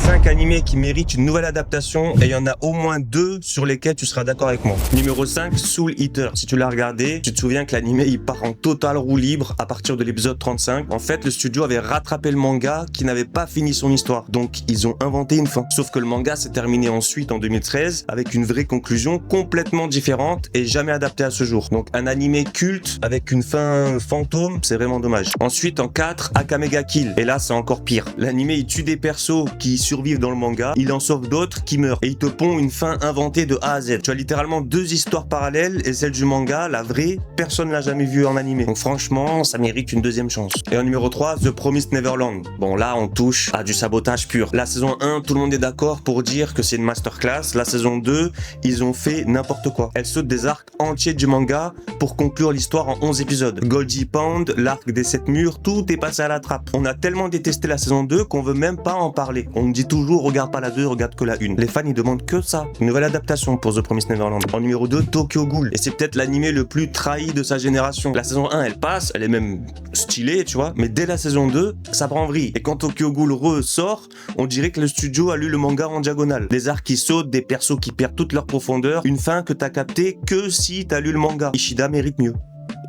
5 animés qui méritent une nouvelle adaptation et il y en a au moins 2 sur lesquels tu seras d'accord avec moi. Numéro 5, Soul Eater. Si tu l'as regardé, tu te souviens que l'animé il part en total roue libre à partir de l'épisode 35. En fait, le studio avait rattrapé le manga qui n'avait pas fini son histoire. Donc, ils ont inventé une fin. Sauf que le manga s'est terminé ensuite en 2013 avec une vraie conclusion complètement différente et jamais adaptée à ce jour. Donc, un animé culte avec une fin fantôme, c'est vraiment dommage. Ensuite, en 4, Akame ga Kill. Et là, c'est encore pire. L'animé, il tue des persos qui survivent dans le manga, il en sauve d'autres qui meurent. Et il te pond une fin inventée de A à Z. Tu as littéralement 2 histoires parallèles et celle du manga, la vraie, personne l'a jamais vue en animé. Donc franchement, ça mérite une deuxième chance. Et en numéro 3, The Promised Neverland. Bon, là, on touche à du sabotage pur. La saison 1, tout le monde est d'accord pour dire que c'est une masterclass. La saison 2, ils ont fait n'importe quoi. Elle saute des arcs entiers du manga pour conclure l'histoire en 11 épisodes. Goldie Pound, l'arc des 7 murs, tout est passé à la trappe. On a tellement détesté la saison 2 qu'on veut même pas en parler. On me dit toujours, regarde pas la 2, regarde que la 1. Les fans, ils demandent que ça. Une nouvelle adaptation pour The Promised Neverland. En numéro 2, Tokyo Ghoul. Et c'est peut-être l'animé le plus trahi de sa génération. La saison 1, elle passe, elle est même stylée, tu vois. Mais dès la saison 2, ça prend vrille. Et quand Tokyo Ghoul ressort, on dirait que le studio a lu le manga en diagonale. Des arcs qui sautent, des persos qui perdent toute leur profondeur. Une fin que t'as capté que si t'as lu le manga. Ishida mérite mieux.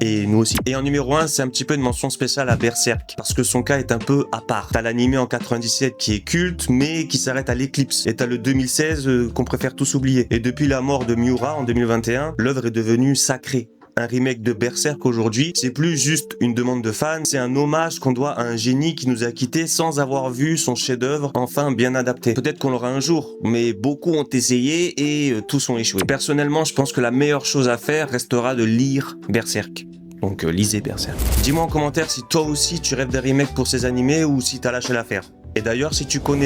Et nous aussi. Et en numéro 1, c'est un petit peu une mention spéciale à Berserk, parce que son cas est un peu à part. T'as l'animé en 97 qui est culte, mais qui s'arrête à l'éclipse. Et t'as le 2016 qu'on préfère tous oublier. Et depuis la mort de Miura en 2021, l'œuvre est devenue sacrée. Un remake de Berserk aujourd'hui, c'est plus juste une demande de fans, c'est un hommage qu'on doit à un génie qui nous a quittés sans avoir vu son chef-d'œuvre enfin bien adapté. Peut-être qu'on l'aura un jour, mais beaucoup ont essayé et tous ont échoué. Personnellement, je pense que la meilleure chose à faire restera de lire Berserk. Donc lisez Berserk. Dis-moi en commentaire si toi aussi tu rêves d'un remake pour ces animés ou si t'as lâché l'affaire. Et d'ailleurs, si tu connais